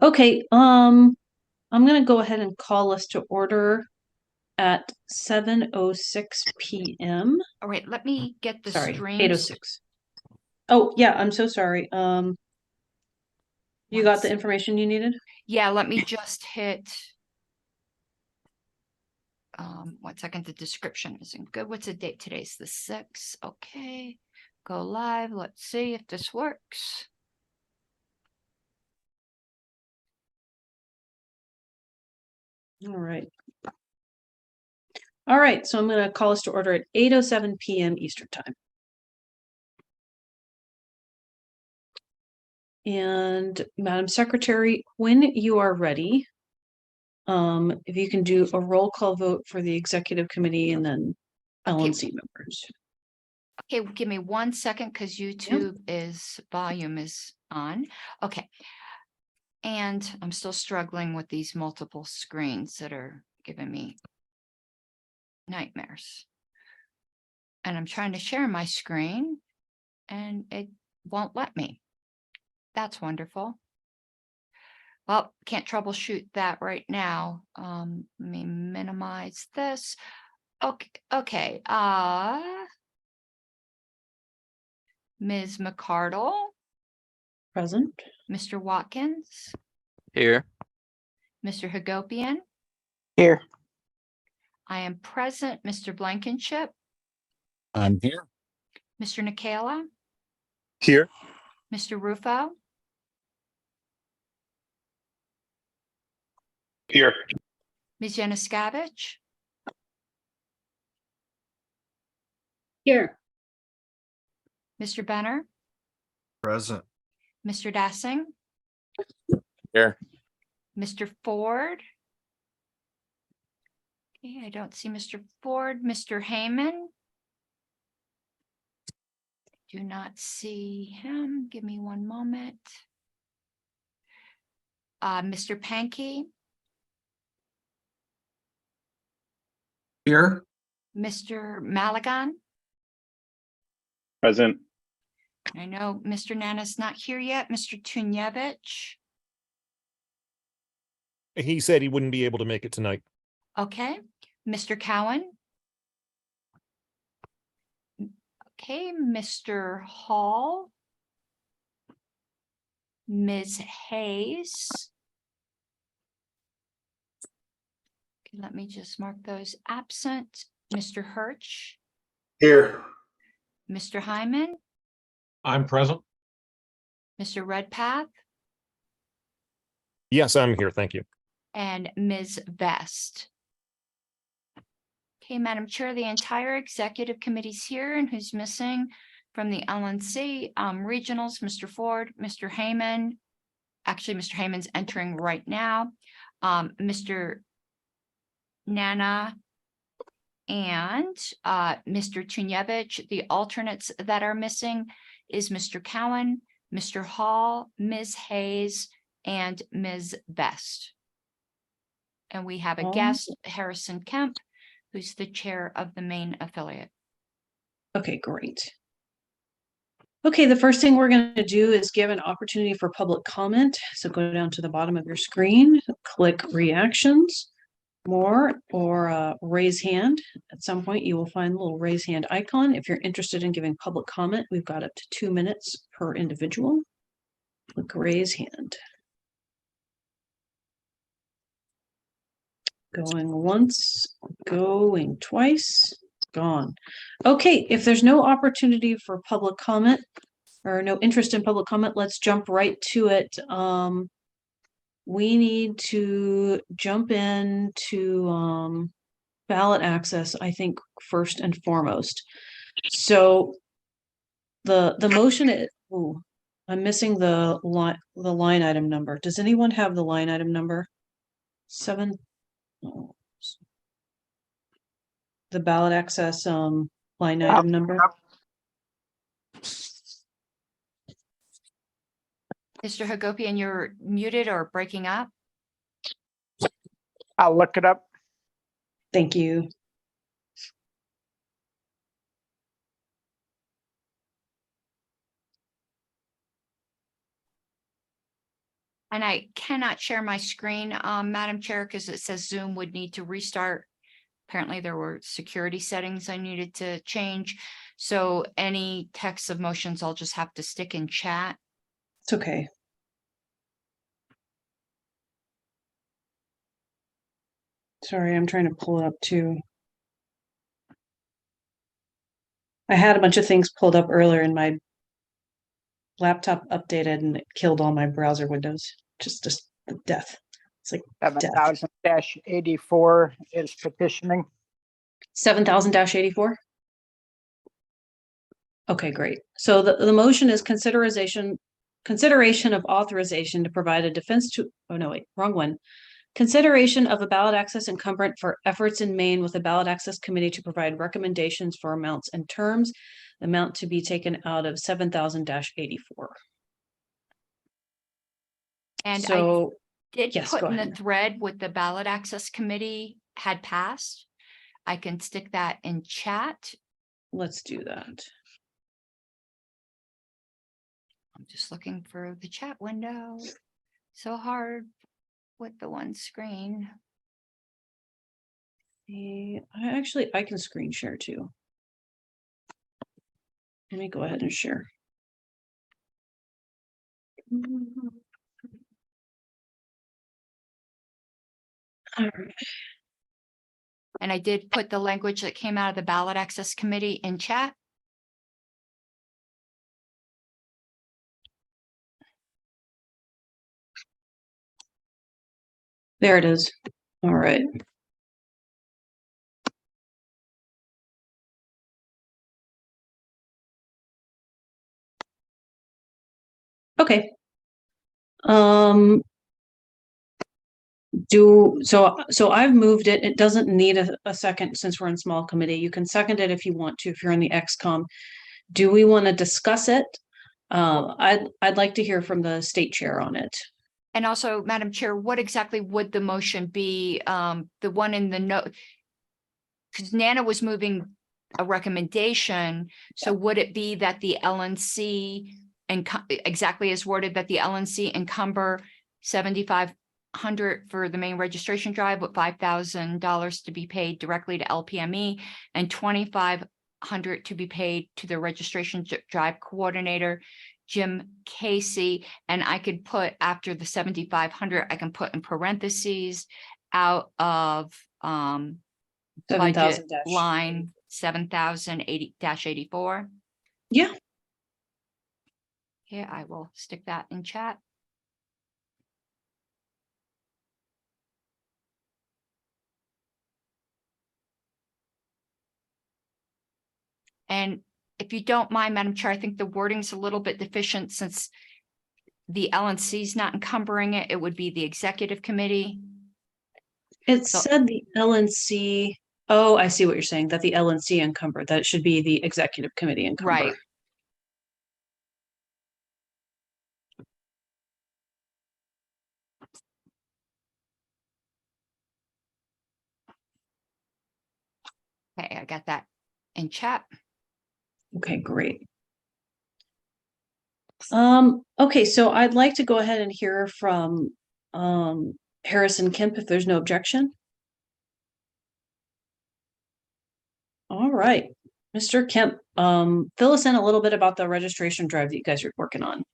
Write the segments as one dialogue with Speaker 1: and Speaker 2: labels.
Speaker 1: Okay, I'm gonna go ahead and call us to order at 7:06 p.m.
Speaker 2: All right, let me get the
Speaker 1: Sorry,
Speaker 2: streams.
Speaker 1: 8:06. Oh, yeah, I'm so sorry. You got the information you needed?
Speaker 2: Yeah, let me just hit 1 second. The description isn't good. What's the date? Today's the 6th. Okay, go live. Let's see if this works.
Speaker 1: All right. All right, so I'm gonna call us to order at 8:07 p.m. Eastern Time. And Madam Secretary, when you are ready, if you can do a roll call vote for the executive committee and then LNC members.
Speaker 2: Okay, give me 1 second because YouTube volume is on. Okay. And I'm still struggling with these multiple screens that are giving me nightmares. And I'm trying to share my screen and it won't let me. That's wonderful. Well, can't troubleshoot that right now. Let me minimize this. Okay. Ms. McCardle.
Speaker 1: Present.
Speaker 2: Mr. Watkins.
Speaker 3: Here.
Speaker 2: Mr. Hagopian.
Speaker 3: Here.
Speaker 2: I am present. Mr. Blankenship.
Speaker 3: I'm here.
Speaker 2: Mr. Nikala.
Speaker 3: Here.
Speaker 2: Mr. Rufo.
Speaker 3: Here.
Speaker 2: Ms. Yanuskavich.
Speaker 1: Here.
Speaker 2: Mr. Benner.
Speaker 4: Present.
Speaker 2: Mr. Dassing.
Speaker 3: Here.
Speaker 2: Mr. Ford. Okay, I don't see Mr. Ford. Mr. Heyman. Do not see him. Give me one moment. Mr. Pankey.
Speaker 4: Here.
Speaker 2: Mr. Maligan.
Speaker 3: Present.
Speaker 2: I know Mr. Nana's not here yet. Mr. Tunyevich.
Speaker 5: He said he wouldn't be able to make it tonight.
Speaker 2: Okay. Mr. Cowan. Okay. Mr. Hall. Ms. Hayes. Okay, let me just mark those absent. Mr. Hirsch.
Speaker 4: Here.
Speaker 2: Mr. Hyman.
Speaker 4: I'm present.
Speaker 2: Mr. Redpath.
Speaker 5: Yes, I'm here. Thank you.
Speaker 2: And Ms. Vest. Okay, Madam Chair, the entire executive committee's here, and who's missing from the LNC regionals, Mr. Ford, Mr. Heyman. Actually, Mr. Heyman's entering right now. Mr. Nana and Mr. Tunyevich. The alternates that are missing is Mr. Cowan, Mr. Hall, Ms. Hayes, and Ms. Vest. And we have a guest, Harrison Kemp, who's the chair of the main affiliate.
Speaker 1: Okay, great. Okay, the first thing we're going to do is give an opportunity for public comment. So go down to the bottom of your screen, click reactions, more, or raise hand. At some point, you will find the little raise hand icon. If you're interested in giving public comment, we've got up to 2 minutes per individual. Click raise hand. Going once, going twice, gone. Okay, if there's no opportunity for public comment or no interest in public comment, let's jump right to it. We need to jump into ballot access, I think, first and foremost. So the motion, I'm missing the line item number. Does anyone have the line item number? 7. The ballot access line item number.
Speaker 2: Mr. Hagopian, you're muted or breaking up.
Speaker 3: I'll look it up.
Speaker 1: Thank you.
Speaker 2: And I cannot share my screen, Madam Chair, because it says Zoom would need to restart. Apparently there were security settings I needed to change. So any text of motions, I'll just have to stick in chat.
Speaker 1: It's okay. Sorry, I'm trying to pull it up too. I had a bunch of things pulled up earlier and my laptop updated and it killed all my browser windows. Just the death. It's like death.
Speaker 6: 7,000-84 is petitioning.
Speaker 1: 7,000-84. Okay, great. So the motion is consideration of authorization to provide a defense to, oh no, wait, wrong one. Consideration of a ballot access encumbrance for efforts in Maine with a ballot access committee to provide recommendations for amounts and terms, amount to be taken out of 7,000-84.
Speaker 2: And I
Speaker 1: So
Speaker 2: did
Speaker 1: yes,
Speaker 2: put
Speaker 1: go
Speaker 2: in the
Speaker 1: ahead.
Speaker 2: thread what the ballot access committee had passed. I can stick that in chat.
Speaker 1: Let's do that.
Speaker 2: I'm just looking for the chat window. So hard with the one screen.
Speaker 1: I can screen share too. Let me go ahead and share. All right.
Speaker 2: And I did put the language that came out of the ballot access committee in chat.
Speaker 1: There it is. All right. Okay. So I've moved it. It doesn't need a second since we're in small committee. You can second it if you want to, if you're in the XCOM. Do we want to discuss it? I'd like to hear from the state chair on it.
Speaker 2: And also, Madam Chair, what exactly would the motion be? The one in the note, because Nana was moving a recommendation. So would it be that the LNC and exactly as worded that the LNC encumber 7,500 for the main registration drive with $5,000 to be paid directly to LPME and 2,500 to be paid to the registration drive coordinator, Jim Casey, and I could put after the 7,500, I can put in parentheses out of budget
Speaker 1: 7,000
Speaker 2: line 7,080-84.
Speaker 1: Yeah.
Speaker 2: Yeah, I will stick that in chat. And if you don't mind, Madam Chair, I think the wording's a little bit deficient since the LNC is not encumbering it. It would be the executive committee.
Speaker 1: It
Speaker 2: So-
Speaker 1: said the LNC. Oh, I see what you're saying, that the LNC encumber, that it should be the executive committee encumber.
Speaker 2: Right. Okay, I got that in chat.
Speaker 1: Okay, great. Okay, so I'd like to go ahead and hear from Harrison Kemp if there's no objection. All right, Mr. Kemp, fill us in a little bit about the registration drive that you guys are working on.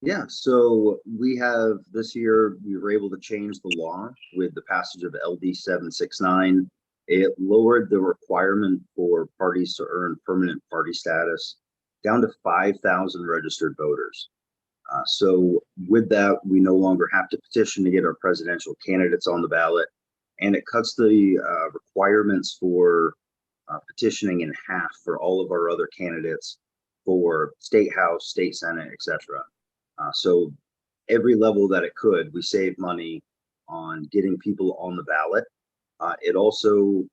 Speaker 7: Yeah, so we have this year, we were able to change the law with the passage of LD 769. It lowered the requirement for parties to earn permanent party status down to 5,000 registered voters. So with that, we no longer have to petition to get our presidential candidates on the ballot, and it cuts the requirements for petitioning in half for all of our other candidates for state house, state senate, etc. So every level that it could, we save money on getting people on the ballot. It also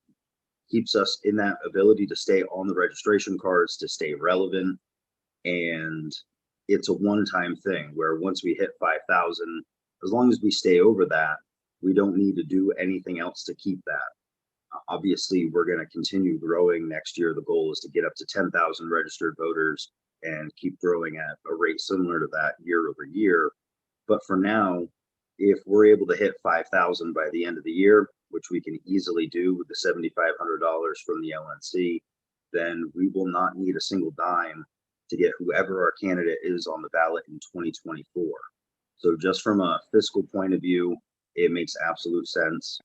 Speaker 7: keeps us in that ability to stay on the registration cards, to stay relevant. And it's a one-time thing where once we hit 5,000, as long as we stay over that, we don't need to do anything else to keep that. Obviously, we're going to continue growing next year. The goal is to get up to 10,000 registered voters and keep growing at a rate similar to that year over year. But for now, if we're able to hit 5,000 by the end of the year, which we can easily do with the $7,500 from the LNC, then we will not need a single dime to get whoever our candidate is on the ballot in 2024. So just from a fiscal point of view, it makes absolute sense.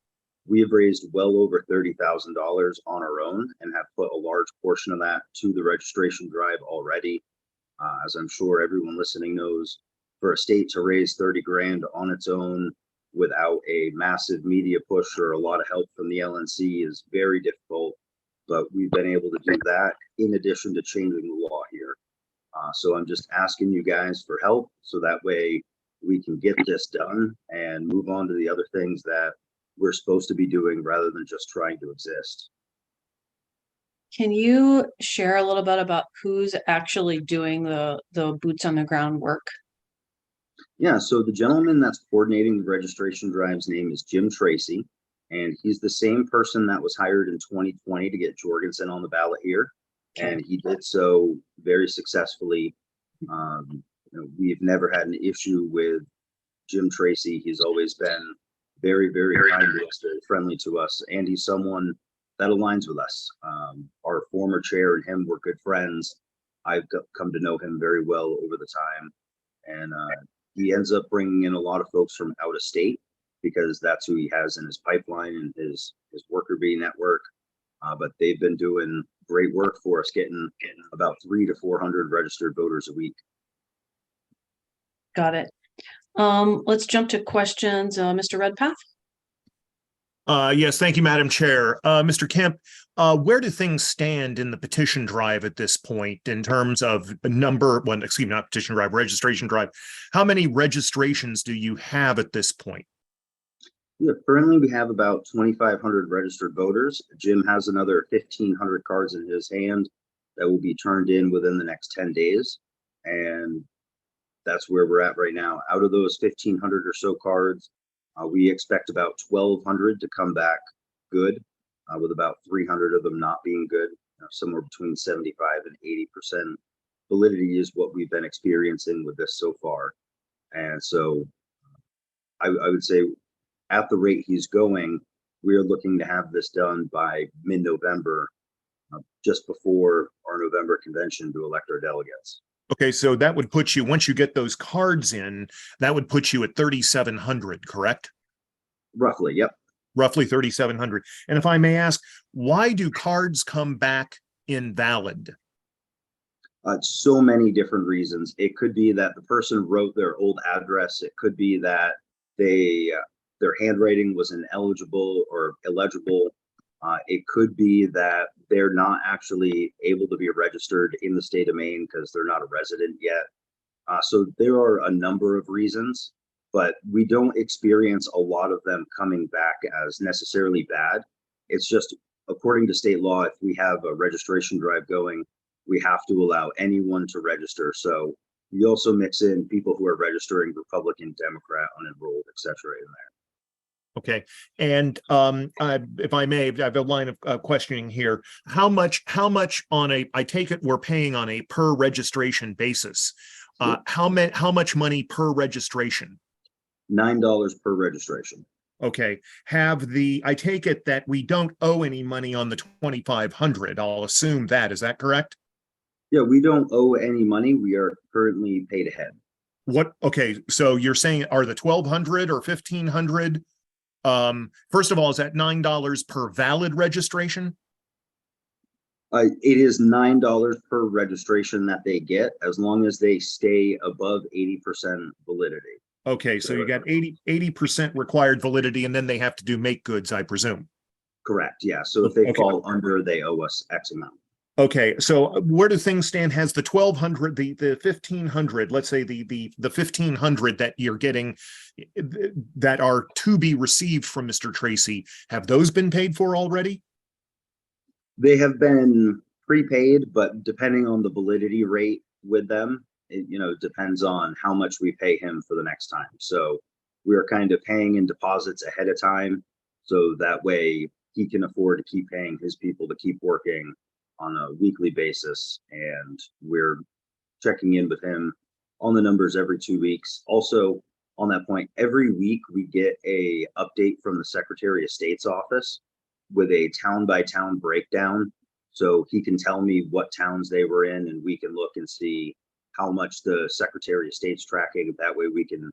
Speaker 7: We have raised well over $30,000 on our own and have put a large portion of that to the registration drive already. As I'm sure everyone listening knows, for a state to raise 30 grand on its own without a massive media push or a lot of help from the LNC is very difficult. But we've been able to do that in addition to changing the law here. So I'm just asking you guys for help so that way we can get this done and move on to the other things that we're supposed to be doing rather than just trying to exist.
Speaker 1: Can you share a little bit about who's actually doing the boots on the ground work?
Speaker 7: Yeah, so the gentleman that's coordinating the registration drive's name is Jim Tracy, and he's the same person that was hired in 2020 to get Jorgensen on the ballot here, and he did so very successfully. We've never had an issue with Jim Tracy. He's always been very, very kind to us, very friendly to us, and he's someone that aligns with us. Our former chair and him were good friends. I've come to know him very well over the time, and he ends up bringing in a lot of folks from out of state because that's who he has in his pipeline and his worker bee network. But they've been doing great work for us, getting about 300 to 400 registered voters a week.
Speaker 1: Got it. Let's jump to questions. Mr. Redpath?
Speaker 5: Yes, thank you, Madam Chair. Mr. Kemp, where do things stand in the petition drive at this point in terms of not petition drive, registration drive? How many registrations do you have at this point?
Speaker 7: Yeah, currently we have about 2,500 registered voters. Jim has another 1,500 cards in his hand that will be turned in within the next 10 days. And that's where we're at right now. Out of those 1,500 or so cards, we expect about 1,200 to come back good, with about 300 of them not being good. Somewhere between 75 and 80% validity is what we've been experiencing with this so far. And so I would say at the rate he's going, we are looking to have this done by mid-November, just before our November convention to elect our delegates.
Speaker 5: Okay, so that would put you, once you get those cards in, that would put you at 3,700, correct?
Speaker 7: Roughly, yep.
Speaker 5: Roughly 3,700. And if I may ask, why do cards come back invalid?
Speaker 7: So many different reasons. It could be that the person wrote their old address. It could be that their handwriting was ineligible or illegible. It could be that they're not actually able to be registered in the state of Maine because they're not a resident yet. So there are a number of reasons, but we don't experience a lot of them coming back as necessarily bad. It's just, according to state law, if we have a registration drive going, we have to allow anyone to register. So we also mix in people who are registering Republican, Democrat, unenrolled, etc. in there.
Speaker 5: Okay, and if I may, I have a line of questioning here. How much on a, I take it we're paying on a per registration basis. How much money per registration?
Speaker 7: $9 per registration.
Speaker 5: Okay, I take it that we don't owe any money on the 2,500. I'll assume that, is that correct?
Speaker 7: Yeah, we don't owe any money. We are currently paid ahead.
Speaker 5: Okay, so you're saying are the 1,200 or 1,500? First of all, is that $9 per valid registration?
Speaker 7: It is $9 per registration that they get as long as they stay above 80% validity.
Speaker 5: Okay, so you got 80% required validity, and then they have to do make goods, I presume.
Speaker 7: Correct. Yeah. So if they fall under, they owe us X amount.
Speaker 5: Okay, so where do things stand? Has the 1,200, the 1,500, let's say the 1,500 that you're getting that are to be received from Mr. Tracy, have those been paid for already?
Speaker 7: They have been prepaid, but depending on the validity rate with them, it depends on how much we pay him for the next time. So we are kind of paying in deposits ahead of time, so that way he can afford to keep paying his people to keep working on a weekly basis, and we're checking in with him on the numbers every 2 weeks. Also, on that point, every week we get a update from the Secretary of State's office with a town by town breakdown. So he can tell me what towns they were in, and we can look and see how much the Secretary of State's tracking. That way we can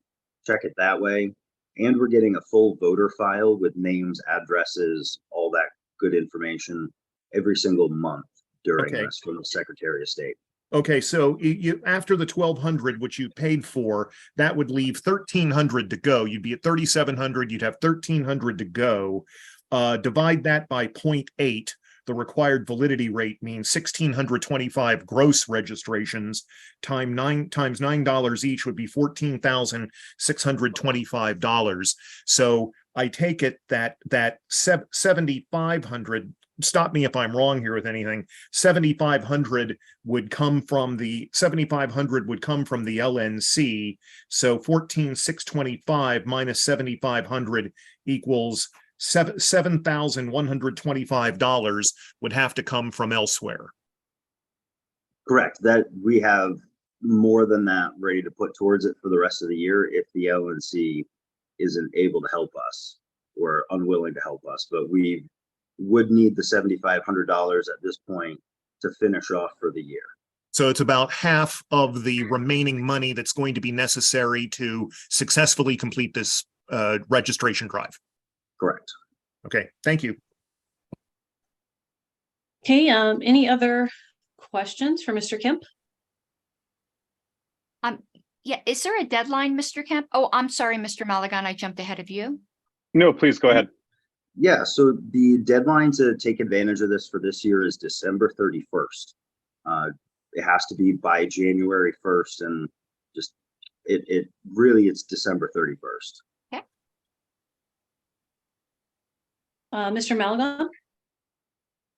Speaker 7: check it that way. And we're getting a full voter file with names, addresses, all that good information every single month during
Speaker 5: Okay.
Speaker 7: this from the Secretary of State.
Speaker 5: Okay, so you after the 1,200, which you paid for, that would leave 1,300 to go. You'd be at 3,700. You'd have 1,300 to go. Divide that by 0.8. The required validity rate means 1,625 gross registrations times $9 each would be $14,625. So I take it that 7,500. Stop me if I'm wrong here with anything. 7,500 would come from the LNC. So 14,625 minus 7,500 equals $7,125 would have to come from elsewhere.
Speaker 7: Correct. That we have more than that ready to put towards it for the rest of the year if the LNC isn't able to help us or unwilling to help us. But we would need the $7,500 at this point to finish off for the year.
Speaker 5: So it's about half of the remaining money that's going to be necessary to successfully complete this registration drive.
Speaker 7: Correct.
Speaker 5: Okay, thank you.
Speaker 1: Okay, any other questions for Mr. Kemp?
Speaker 2: Yeah, is there a deadline, Mr. Kemp? Oh, I'm sorry, Mr. Malagon, I jumped ahead of you.
Speaker 3: No, please go ahead.
Speaker 7: Yeah, so the deadline to take advantage of this for this year is December 31st. It has to be by January 1st, and just it's December 31st.
Speaker 1: Mr. Malagon?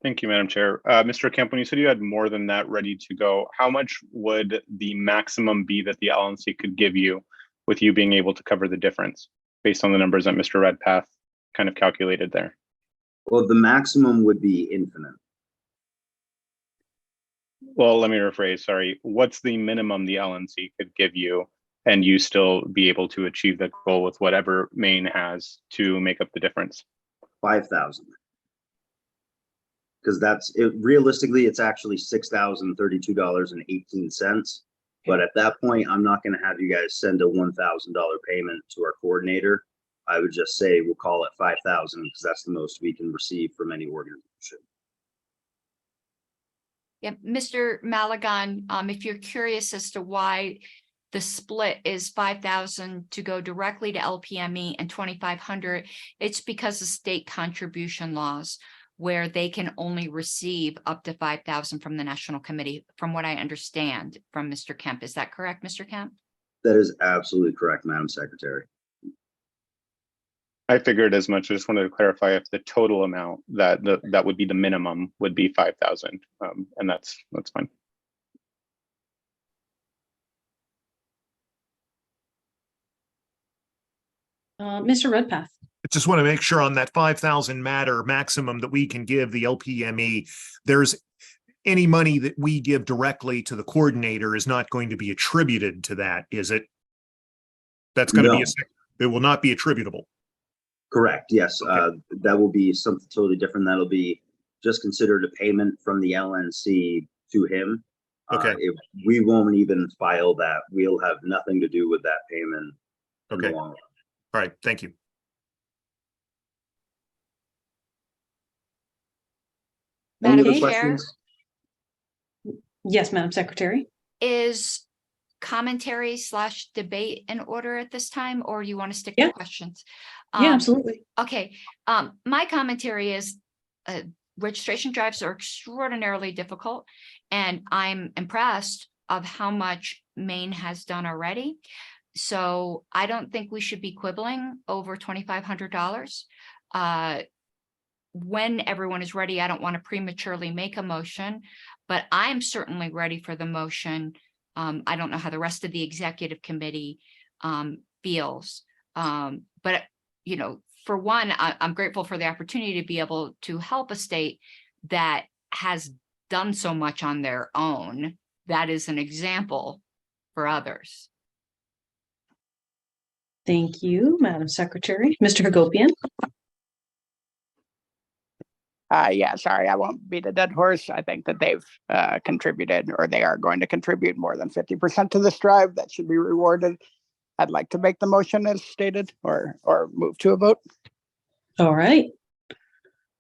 Speaker 8: Thank you, Madam Chair. Mr. Kemp, when you said you had more than that ready to go, how much would the maximum be that the LNC could give you with you being able to cover the difference based on the numbers that Mr. Redpath kind of calculated there?
Speaker 7: Well, the maximum would be infinite.
Speaker 8: Well, let me rephrase, sorry. What's the minimum the LNC could give you and you still be able to achieve that goal with whatever Maine has to make up the difference?
Speaker 7: 5,000. Because that's it. Realistically, it's actually $6,032.18. But at that point, I'm not going to have you guys send a $1,000 payment to our coordinator. I would just say we'll call it 5,000 because that's the most we can receive from any organization.
Speaker 2: Yeah, Mr. Malagon, if you're curious as to why the split is 5,000 to go directly to LPME and 2,500, it's because of state contribution laws where they can only receive up to 5,000 from the National Committee, from what I understand from Mr. Kemp. Is that correct, Mr. Kemp?
Speaker 7: That is absolutely correct, Madam Secretary.
Speaker 8: I figured as much. I just wanted to clarify if the total amount that would be the minimum would be 5,000, and that's fine.
Speaker 1: Mr. Redpath?
Speaker 5: I just want to make sure on that 5,000 matter maximum that we can give the LPME, there's any money that we give directly to the coordinator is not going to be attributed to that, is it? That's going to be it will not be attributable.
Speaker 7: Correct. Yes.
Speaker 5: Okay.
Speaker 7: That will be something totally different. That'll be just considered a payment from the LNC to him.
Speaker 5: Okay.
Speaker 7: We won't even file that. We'll have nothing to do with that payment. In the long run.
Speaker 5: All right. Thank you.
Speaker 7: Any
Speaker 2: Madam
Speaker 7: other
Speaker 2: Chair,
Speaker 7: questions?
Speaker 1: Yes, Madam Secretary.
Speaker 2: is commentary / debate in order at this time, or you want to stick
Speaker 1: Yeah.
Speaker 2: to questions?
Speaker 1: Yeah, absolutely.
Speaker 2: Okay, my commentary is registration drives are extraordinarily difficult, and I'm impressed of how much Maine has done already. So I don't think we should be quibbling over $2,500. When everyone is ready, I don't want to prematurely make a motion, but I'm certainly ready for the motion. I don't know how the rest of the executive committee feels, but you know, for one, I'm grateful for the opportunity to be able to help a state that has done so much on their own. That is an example for others.
Speaker 1: Thank you, Madam Secretary. Mr. Hagopian?
Speaker 6: Yeah, sorry, I won't beat a dead horse. I think that they've contributed, or they are going to contribute more than 50% to this drive. That should be rewarded. I'd like to make the motion as stated, or move to a vote.
Speaker 1: All right.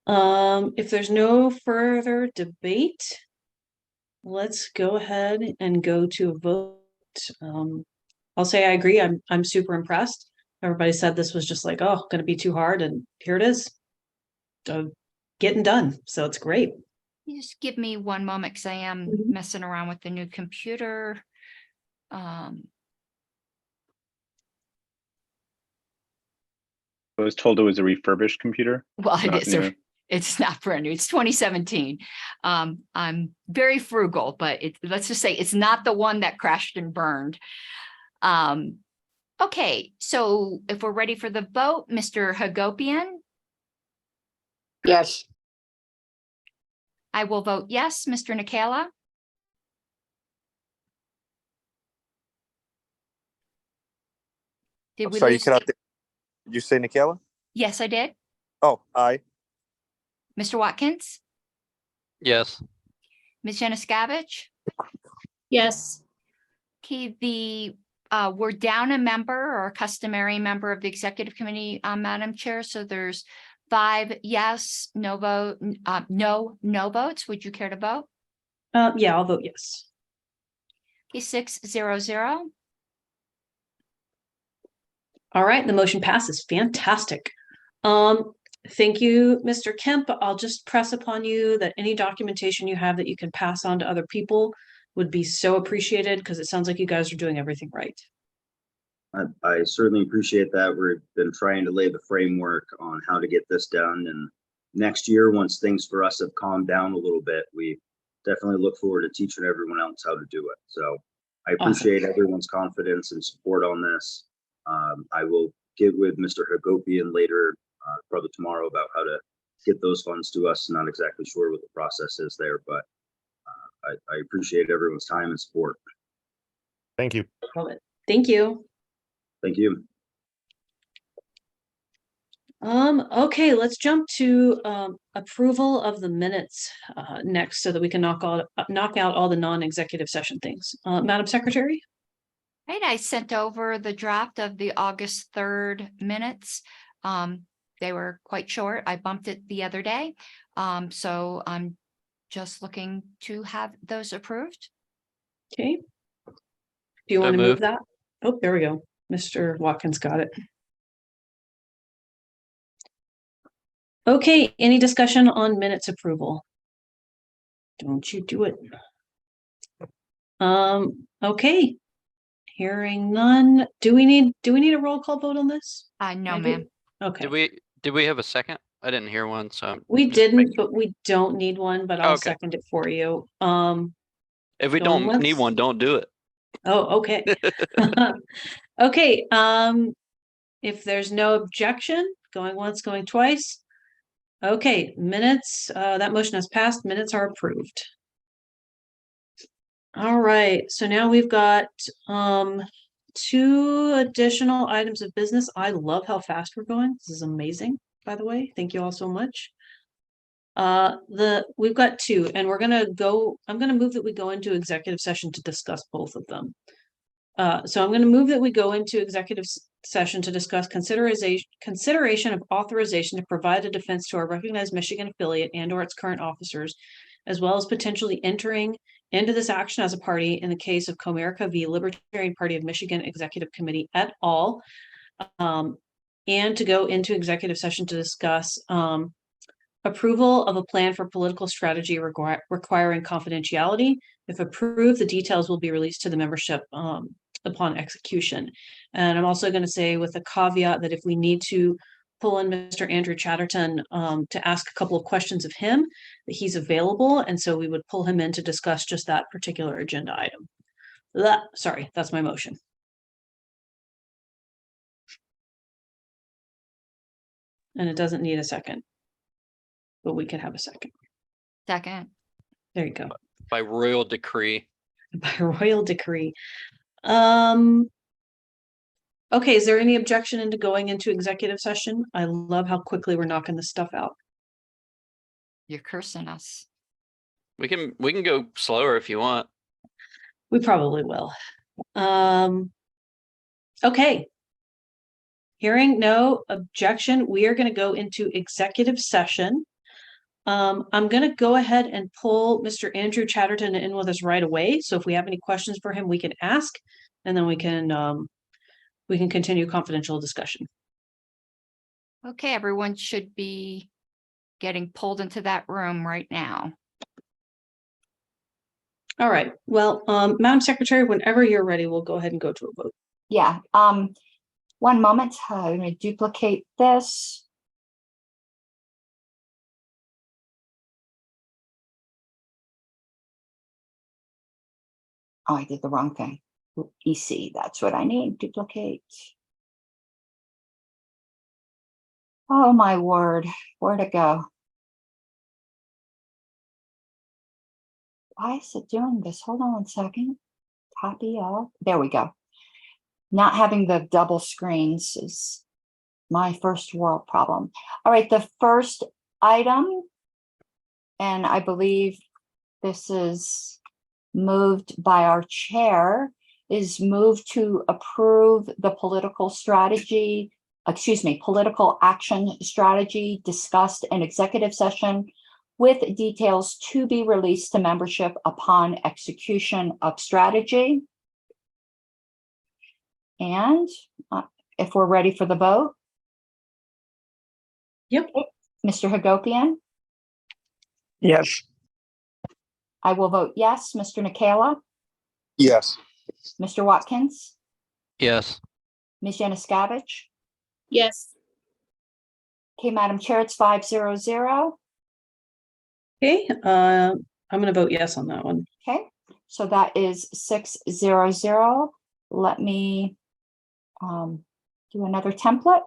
Speaker 1: If there's no further debate, let's go ahead and go to a vote. I'll say I agree. I'm super impressed. Everybody said this was just like, oh, going to be too hard, and here it is, getting done. So it's great.
Speaker 2: You just give me one moment because I am
Speaker 1: Mhm.
Speaker 2: messing around with the new computer.
Speaker 8: I was told it was a refurbished computer.
Speaker 2: Well, it
Speaker 8: Not
Speaker 2: is.
Speaker 8: new.
Speaker 2: It's not brand new. It's 2017. I'm very frugal, but let's just say it's not the one that crashed and burned. Okay, so if we're ready for the vote, Mr. Hagopian,
Speaker 6: Yes.
Speaker 2: I will vote yes. Mr. Nikela, did we
Speaker 3: Sorry, you
Speaker 2: lose?
Speaker 3: cut out. Did you say Nikela?
Speaker 2: Yes, I did.
Speaker 3: Oh, aye.
Speaker 2: Mr. Watkins,
Speaker 9: Yes.
Speaker 2: Ms. Januszkiewicz?
Speaker 1: Yes.
Speaker 2: Okay, we're down a member or a customary member of the executive committee, Madam Chair. So there's 5 yes, no vote, no votes. Would you care to vote?
Speaker 1: Yeah, I'll vote yes.
Speaker 2: Okay, 6-0-0.
Speaker 1: All right, the motion passes. Fantastic. Thank you, Mr. Kemp. I'll just press upon you that any documentation you have that you can pass on to other people would be so appreciated, because it sounds like you guys are doing everything right.
Speaker 7: I certainly appreciate that. We've been trying to lay the framework on how to get this done. And next year, once things for us have calmed down a little bit, we definitely look forward to teaching everyone else how to do it. So I appreciate everyone's confidence and support on this. I will get with Mr. Hagopian later, probably tomorrow, about how to get those funds to us. Not exactly sure what the process is there, but I appreciate everyone's time and support.
Speaker 5: Thank you.
Speaker 1: Love it. Thank you.
Speaker 7: Thank you.
Speaker 1: Okay, let's jump to approval of the minutes next, so that we can knock out all the non-executive session things. Madam Secretary?
Speaker 2: Right, I sent over the draft of the August 3rd minutes. They were quite short. I bumped it the other day. So I'm just looking to have those approved.
Speaker 1: Okay. Do you
Speaker 9: So
Speaker 1: want to move
Speaker 9: moved.
Speaker 1: that? Oh, there we go. Mr. Watkins got it. Okay, any discussion on minutes approval? Don't you do it. Okay. Hearing none. Do we need a roll call vote on this?
Speaker 2: No,
Speaker 1: I do.
Speaker 2: ma'am.
Speaker 1: Okay.
Speaker 9: Did we have a second? I didn't hear one, so.
Speaker 1: We
Speaker 9: just
Speaker 1: didn't,
Speaker 9: making-
Speaker 1: but we don't need one, but I'll
Speaker 9: Okay.
Speaker 1: second it for you.
Speaker 9: If we
Speaker 1: going
Speaker 9: don't need
Speaker 1: once.
Speaker 9: one, don't do it.
Speaker 1: Oh, okay. Okay, if there's no objection, going once, going twice. Okay, minutes, that motion has passed, minutes are approved. All right, so now we've got 2 additional items of business. I love how fast we're going. This is amazing, by the way. Thank you all so much. We've got 2, and I'm gonna move that we go into executive session to discuss both of them. So I'm going to move that we go into executive session to discuss consideration of authorization to provide a defense to our recognized Michigan affiliate and or its current officers, as well as potentially entering into this action as a party in the case of Comerica v. Libertarian Party of Michigan Executive Committee et al. And to go into executive session to discuss approval of a plan for political strategy requiring confidentiality. If approved, the details will be released to the membership upon execution. And I'm also going to say, with a caveat, that if we need to pull in Mr. Andrew Chatterton to ask a couple of questions of him, that he's available. And so we would pull him in to discuss just that particular agenda item. Sorry, that's my motion. And it doesn't need a second, but we could have a second.
Speaker 2: Second.
Speaker 1: There you go.
Speaker 9: By royal decree.
Speaker 1: By royal decree. Okay, is there any objection into going into executive session? I love how quickly we're knocking this stuff out.
Speaker 2: You're cursing us.
Speaker 9: We can go slower if you want.
Speaker 1: We probably will. Okay. Hearing no objection, we are going to go into executive session. I'm going to go ahead and pull Mr. Andrew Chatterton in with us right away. So if we have any questions for him, we can ask, and then we can continue confidential discussion.
Speaker 2: Okay, everyone should be getting pulled into that room right now.
Speaker 1: All right. Well, Madam Secretary, whenever you're ready, we'll go ahead and go to a vote.
Speaker 2: Yeah, one moment, I'm gonna duplicate this. Oh, I did the wrong thing. EC, that's what I need, duplicate. Oh, my word, where'd it go? Why is it doing this? Hold on 1 second. Copy of, there we go. Not having the double screens is my first world problem. All right, the first item, and I believe this is moved by our chair, is moved to approve the political action strategy discussed in executive session with details to be released to membership upon execution of strategy. And if we're ready for the vote.
Speaker 1: Yep.
Speaker 2: Mr. Hagopian,
Speaker 6: Yes.
Speaker 2: I will vote yes. Mr. Nikela,
Speaker 3: Yes.
Speaker 2: Mr. Watkins,
Speaker 9: Yes.
Speaker 2: Ms. Yanuskavich.
Speaker 10: Yes.
Speaker 2: Okay, Madam Chair, it's 5-0-0.
Speaker 1: Okay. I'm going to vote yes on that one.
Speaker 2: Okay, so that is 6-0-0. Let me do another template.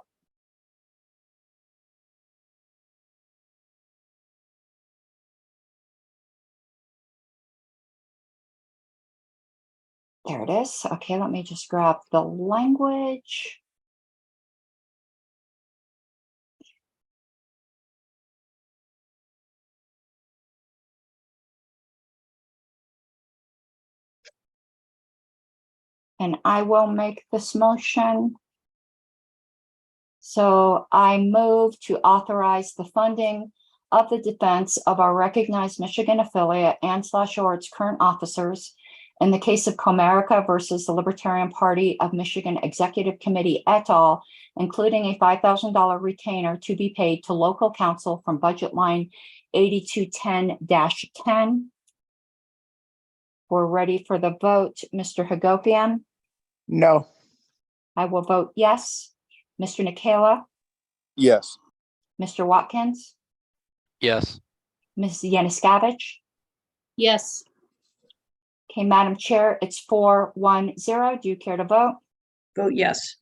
Speaker 2: There it is. Okay, let me just grab the language. And I will make this motion. So I move to authorize the funding of the defense of our recognized Michigan affiliate and/or its current officers in the case of Comerica versus the Libertarian Party of Michigan Executive Committee et al., including a $5,000 retainer to be paid to local counsel from budget line 8210-10. We're ready for the vote. Mr. Hagopian,
Speaker 6: No.
Speaker 2: I will vote yes. Mr. Nikela,
Speaker 3: Yes.
Speaker 2: Mr. Watkins,
Speaker 9: Yes.
Speaker 2: Ms. Yanuskavich.
Speaker 10: Yes.
Speaker 2: Okay, Madam Chair, it's 4-1-0. Do you care to vote?
Speaker 1: Vote yes.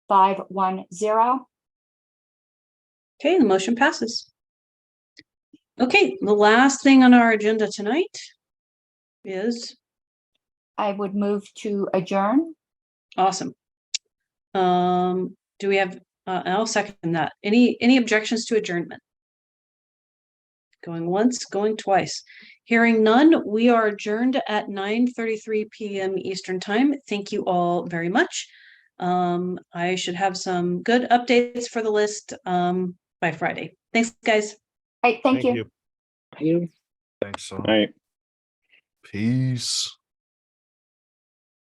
Speaker 2: 5-1-0.
Speaker 1: Okay, the motion passes. Okay, the last thing on our agenda tonight is
Speaker 2: I would move to adjourn.
Speaker 1: awesome. Do we have, I'll second that. Any objections to adjournment? Going once, going twice. Hearing none, we are adjourned at 9:33 p.m. Eastern Time. Thank you all very much. I should have some good updates for the list by Friday. Thanks, guys.
Speaker 2: All right, thank you.
Speaker 4: Thanks, all.
Speaker 8: Right.
Speaker 4: Peace.